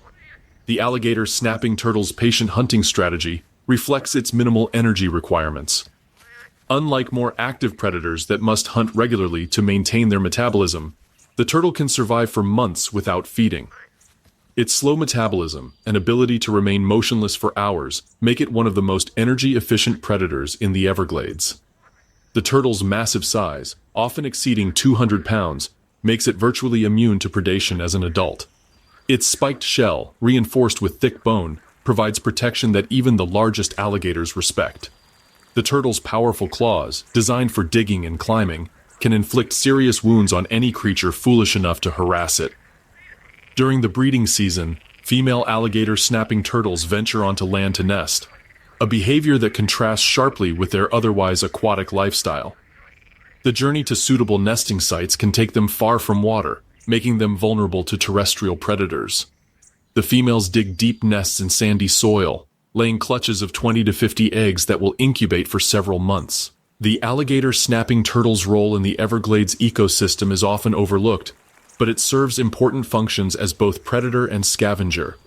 The alligator snapping turtle's patient hunting strategy reflects its minimal energy requirements. Unlike more active predators that must hunt regularly to maintain their metabolism, the turtle can survive for months without feeding. Its slow metabolism and ability to remain motionless for hours make it one of the most energy-efficient predators in the Everglades. The turtle's massive size, often exceeding 200 pounds, makes it virtually immune to predation as an adult. Its spiked shell, reinforced with thick bone, provides protection that even the largest alligators respect. The turtle's powerful claws, designed for digging and climbing, can inflict serious wounds on any creature foolish enough to harass it. During the breeding season, female alligator snapping turtles venture onto land to nest, a behavior that contrasts sharply with their otherwise aquatic lifestyle. The journey to suitable nesting sites can take them far from water, making them vulnerable to terrestrial predators. The females dig deep nests in sandy soil, laying clutches of 20 to 50 eggs that will incubate for several months. The alligator snapping turtle's role in the Everglades ecosystem is often overlooked, but it serves important functions as both predator and scavenger.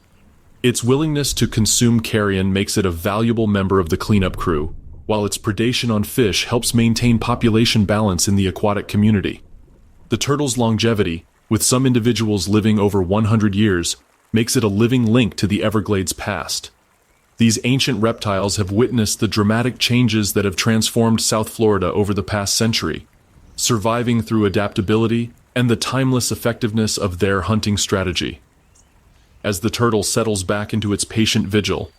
Its willingness to consume carrion makes it a valuable member of the cleanup crew, while its predation on fish helps maintain population balance in the aquatic community. The turtle's longevity, with some individuals living over 100 years, makes it a living link to the Everglades past. These ancient reptiles have witnessed the dramatic changes that have transformed South Florida over the past century, surviving through adaptability and the timeless effectiveness of their hunting strategy. As the turtle settles back into its patient vigil,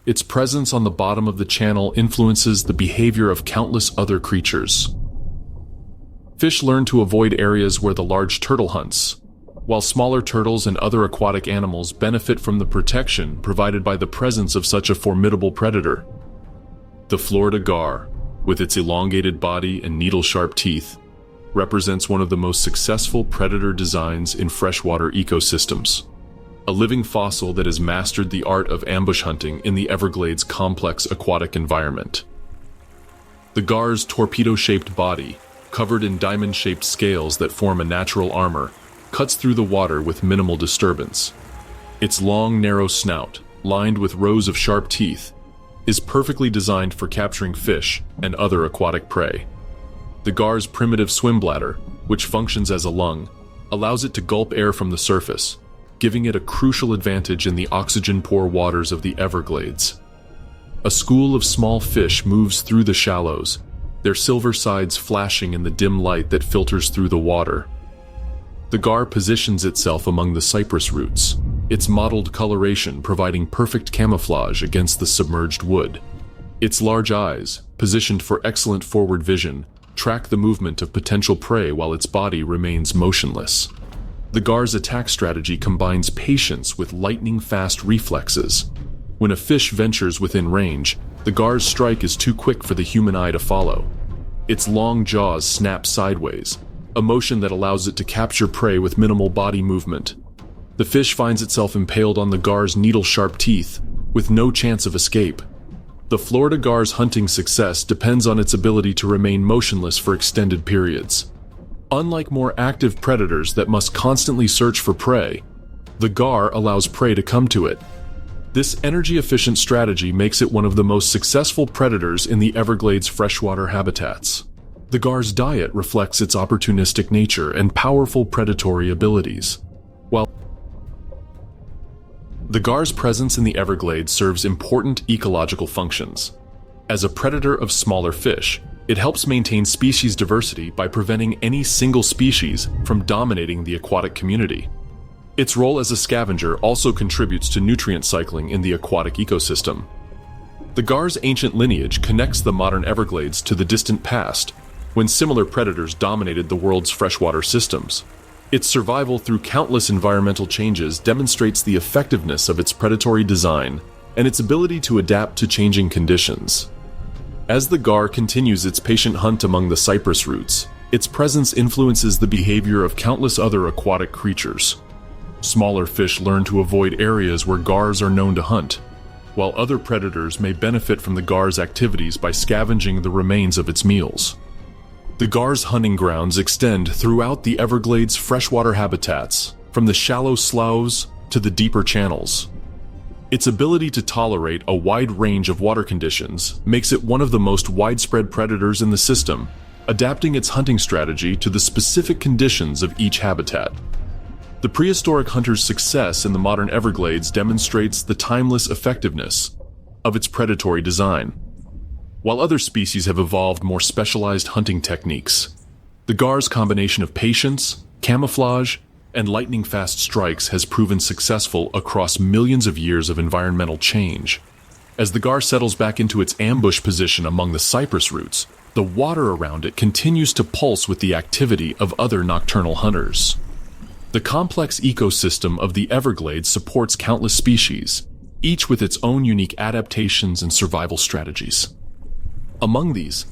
its presence on the bottom of the channel influences the behavior of countless other creatures. Fish learn to avoid areas where the large turtle hunts, while smaller turtles and other aquatic animals benefit from the protection provided by the presence of such a formidable predator. The Florida gar, with its elongated body and needle-sharp teeth, represents one of the most successful predator designs in freshwater ecosystems. A living fossil that has mastered the art of ambush hunting in the Everglades' complex aquatic environment. The gar's torpedo-shaped body, covered in diamond-shaped scales that form a natural armor, cuts through the water with minimal disturbance. Its long, narrow snout, lined with rows of sharp teeth, is perfectly designed for capturing fish and other aquatic prey. The gar's primitive swim bladder, which functions as a lung, allows it to gulp air from the surface, giving it a crucial advantage in the oxygen-poor waters of the Everglades. A school of small fish moves through the shallows, their silver sides flashing in the dim light that filters through the water. The gar positions itself among the cypress roots, its mottled coloration providing perfect camouflage against the submerged wood. Its large eyes, positioned for excellent forward vision, track the movement of potential prey while its body remains motionless. The gar's attack strategy combines patience with lightning-fast reflexes. When a fish ventures within range, the gar's strike is too quick for the human eye to follow. Its long jaws snap sideways, a motion that allows it to capture prey with minimal body movement. The fish finds itself impaled on the gar's needle-sharp teeth, with no chance of escape. The Florida gar's hunting success depends on its ability to remain motionless for extended periods. Unlike more active predators that must constantly search for prey, the gar allows prey to come to it. This energy-efficient strategy makes it one of the most successful predators in the Everglades freshwater habitats. The gar's diet reflects its opportunistic nature and powerful predatory abilities. While the gar's presence in the Everglades serves important ecological functions. As a predator of smaller fish, it helps maintain species diversity by preventing any single species from dominating the aquatic community. Its role as a scavenger also contributes to nutrient cycling in the aquatic ecosystem. The gar's ancient lineage connects the modern Everglades to the distant past, when similar predators dominated the world's freshwater systems. Its survival through countless environmental changes demonstrates the effectiveness of its predatory design and its ability to adapt to changing conditions. As the gar continues its patient hunt among the cypress roots, its presence influences the behavior of countless other aquatic creatures. Smaller fish learn to avoid areas where gars are known to hunt, while other predators may benefit from the gar's activities by scavenging the remains of its meals. The gar's hunting grounds extend throughout the Everglades' freshwater habitats, from the shallow sloughs to the deeper channels. Its ability to tolerate a wide range of water conditions makes it one of the most widespread predators in the system, adapting its hunting strategy to the specific conditions of each habitat. The prehistoric hunter's success in the modern Everglades demonstrates the timeless effectiveness of its predatory design. While other species have evolved more specialized hunting techniques, the gar's combination of patience, camouflage, and lightning-fast strikes has proven successful across millions of years of environmental change. As the gar settles back into its ambush position among the cypress roots, the water around it continues to pulse with the activity of other nocturnal hunters. The complex ecosystem of the Everglades supports countless species, each with its own unique adaptations and survival strategies. Among these,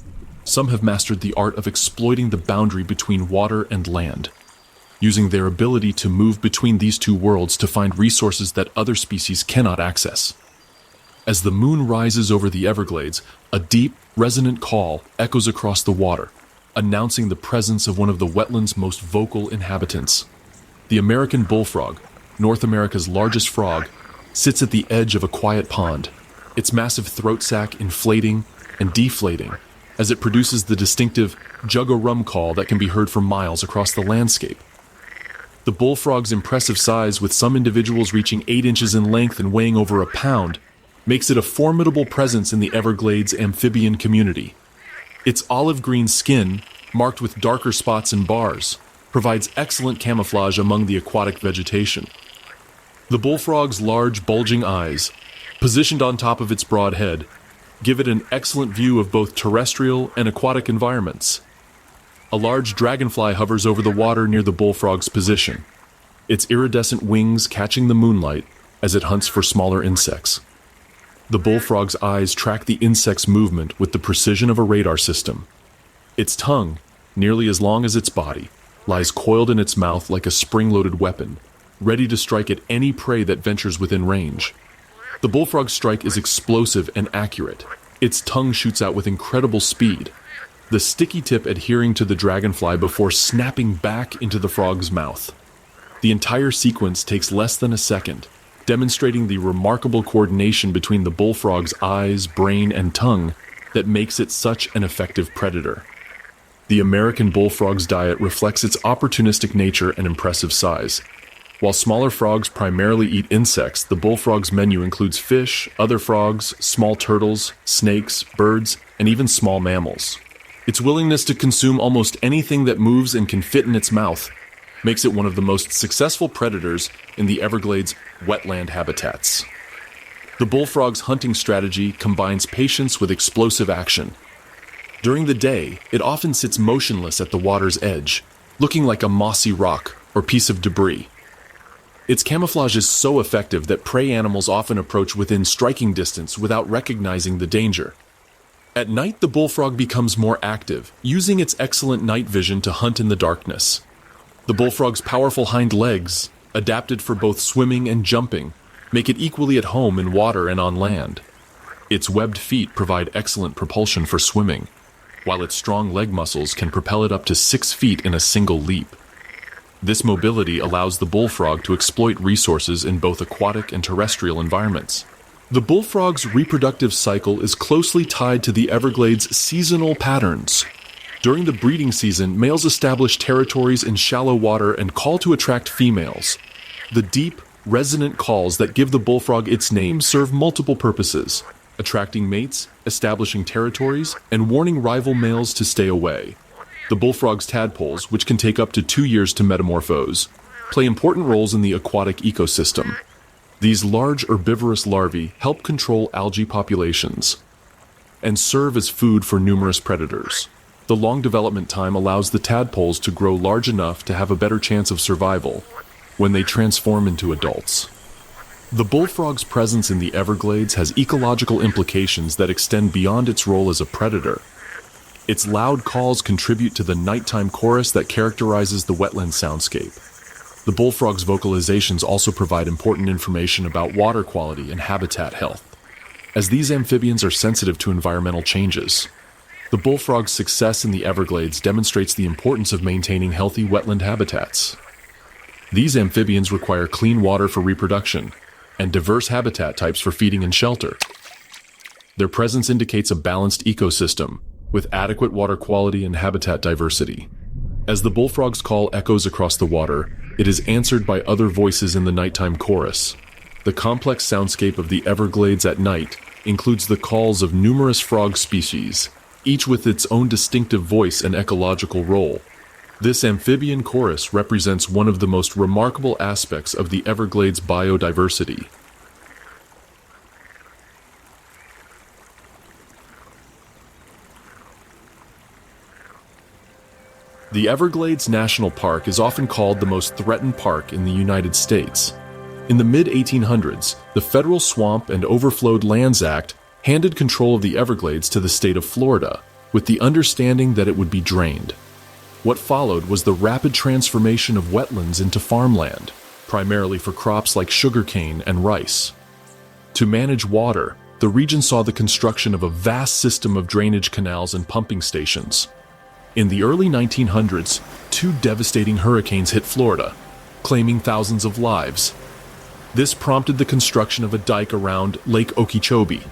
some have mastered the art of exploiting the boundary between water and land, using their ability to move between these two worlds to find resources that other species cannot access. As the moon rises over the Everglades, a deep, resonant call echoes across the water, announcing the presence of one of the wetland's most vocal inhabitants. The American bullfrog, North America's largest frog, sits at the edge of a quiet pond, its massive throat sac inflating and deflating as it produces the distinctive jug-o-rum call that can be heard for miles across the landscape. The bullfrog's impressive size, with some individuals reaching 8 inches in length and weighing over a pound, makes it a formidable presence in the Everglades amphibian community. Its olive green skin, marked with darker spots and bars, provides excellent camouflage among the aquatic vegetation. The bullfrog's large, bulging eyes, positioned on top of its broad head, give it an excellent view of both terrestrial and aquatic environments. A large dragonfly hovers over the water near the bullfrog's position, its iridescent wings catching the moonlight as it hunts for smaller insects. The bullfrog's eyes track the insect's movement with the precision of a radar system. Its tongue, nearly as long as its body, lies coiled in its mouth like a spring-loaded weapon, ready to strike at any prey that ventures within range. The bullfrog's strike is explosive and accurate. Its tongue shoots out with incredible speed, the sticky tip adhering to the dragonfly before snapping back into the frog's mouth. The entire sequence takes less than a second, demonstrating the remarkable coordination between the bullfrog's eyes, brain, and tongue that makes it such an effective predator. The American bullfrog's diet reflects its opportunistic nature and impressive size. While smaller frogs primarily eat insects, the bullfrog's menu includes fish, other frogs, small turtles, snakes, birds, and even small mammals. Its willingness to consume almost anything that moves and can fit in its mouth makes it one of the most successful predators in the Everglades wetland habitats. The bullfrog's hunting strategy combines patience with explosive action. During the day, it often sits motionless at the water's edge, looking like a mossy rock or piece of debris. Its camouflage is so effective that prey animals often approach within striking distance without recognizing the danger. At night, the bullfrog becomes more active, using its excellent night vision to hunt in the darkness. The bullfrog's powerful hind legs, adapted for both swimming and jumping, make it equally at home in water and on land. Its webbed feet provide excellent propulsion for swimming, while its strong leg muscles can propel it up to 6 feet in a single leap. This mobility allows the bullfrog to exploit resources in both aquatic and terrestrial environments. The bullfrog's reproductive cycle is closely tied to the Everglades' seasonal patterns. During the breeding season, males establish territories in shallow water and call to attract females. The deep, resonant calls that give the bullfrog its name serve multiple purposes: attracting mates, establishing territories, and warning rival males to stay away. The bullfrog's tadpoles, which can take up to 2 years to metamorphose, play important roles in the aquatic ecosystem. These large herbivorous larvae help control algae populations and serve as food for numerous predators. The long development time allows the tadpoles to grow large enough to have a better chance of survival when they transform into adults. The bullfrog's presence in the Everglades has ecological implications that extend beyond its role as a predator. Its loud calls contribute to the nighttime chorus that characterizes the wetland soundscape. The bullfrog's vocalizations also provide important information about water quality and habitat health, as these amphibians are sensitive to environmental changes. The bullfrog's success in the Everglades demonstrates the importance of maintaining healthy wetland habitats. These amphibians require clean water for reproduction and diverse habitat types for feeding and shelter. Their presence indicates a balanced ecosystem with adequate water quality and habitat diversity. As the bullfrog's call echoes across the water, it is answered by other voices in the nighttime chorus. The complex soundscape of the Everglades at night includes the calls of numerous frog species, each with its own distinctive voice and ecological role. This amphibian chorus represents one of the most remarkable aspects of the Everglades biodiversity. The Everglades National Park is often called the most threatened park in the United States. In the mid-1800s, the Federal Swamp and Overflowed Lands Act handed control of the Everglades to the state of Florida, with the understanding that it would be drained. What followed was the rapid transformation of wetlands into farmland, primarily for crops like sugarcane and rice. To manage water, the region saw the construction of a vast system of drainage canals and pumping stations. In the early 1900s, two devastating hurricanes hit Florida, claiming thousands of lives. This prompted the construction of a dike around Lake Okeechobee.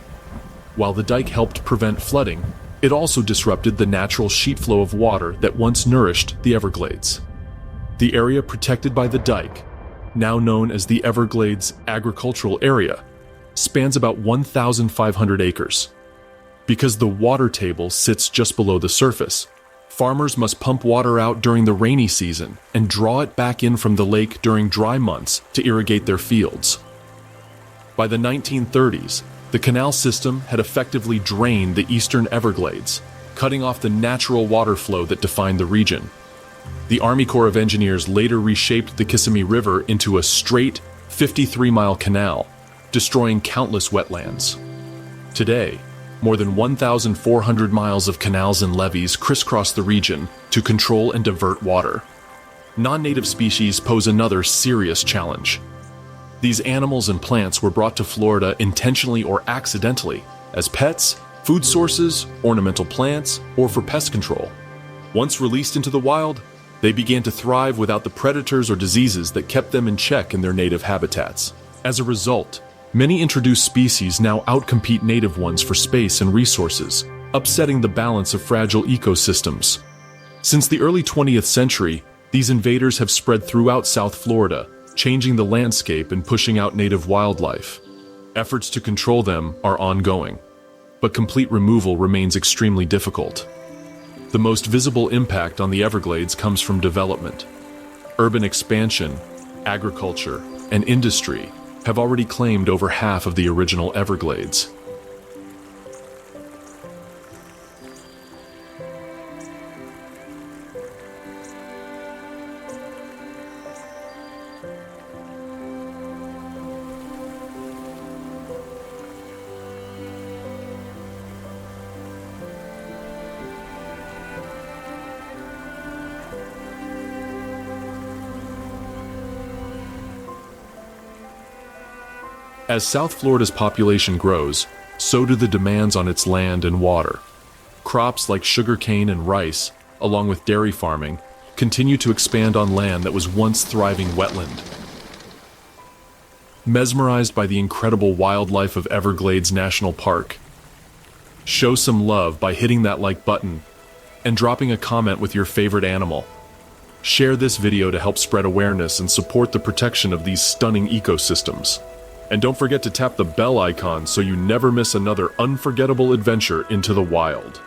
While the dike helped prevent flooding, it also disrupted the natural sheet flow of water that once nourished the Everglades. The area protected by the dike, now known as the Everglades Agricultural Area, spans about 1,500 acres. Because the water table sits just below the surface, farmers must pump water out during the rainy season and draw it back in from the lake during dry months to irrigate their fields. By the 1930s, the canal system had effectively drained the eastern Everglades, cutting off the natural water flow that defined the region. The Army Corps of Engineers later reshaped the Kissimmee River into a straight 53-mile canal, destroying countless wetlands. Today, more than 1,400 miles of canals and levees crisscross the region to control and divert water. Non-native species pose another serious challenge. These animals and plants were brought to Florida intentionally or accidentally as pets, food sources, ornamental plants, or for pest control. Once released into the wild, they began to thrive without the predators or diseases that kept them in check in their native habitats. As a result, many introduced species now outcompete native ones for space and resources, upsetting the balance of fragile ecosystems. Since the early 20th century, these invaders have spread throughout South Florida, changing the landscape and pushing out native wildlife. Efforts to control them are ongoing, but complete removal remains extremely difficult. The most visible impact on the Everglades comes from development. Urban expansion, agriculture, and industry have already claimed over half of the original Everglades. As South Florida's population grows, so do the demands on its land and water. Crops like sugarcane and rice, along with dairy farming, continue to expand on land that was once thriving wetland. Mesmerized by the incredible wildlife of Everglades National Park, show some love by hitting that like button and dropping a comment with your favorite animal. Share this video to help spread awareness and support the protection of these stunning ecosystems. And don't forget to tap the bell icon so you never miss another unforgettable adventure into the wild.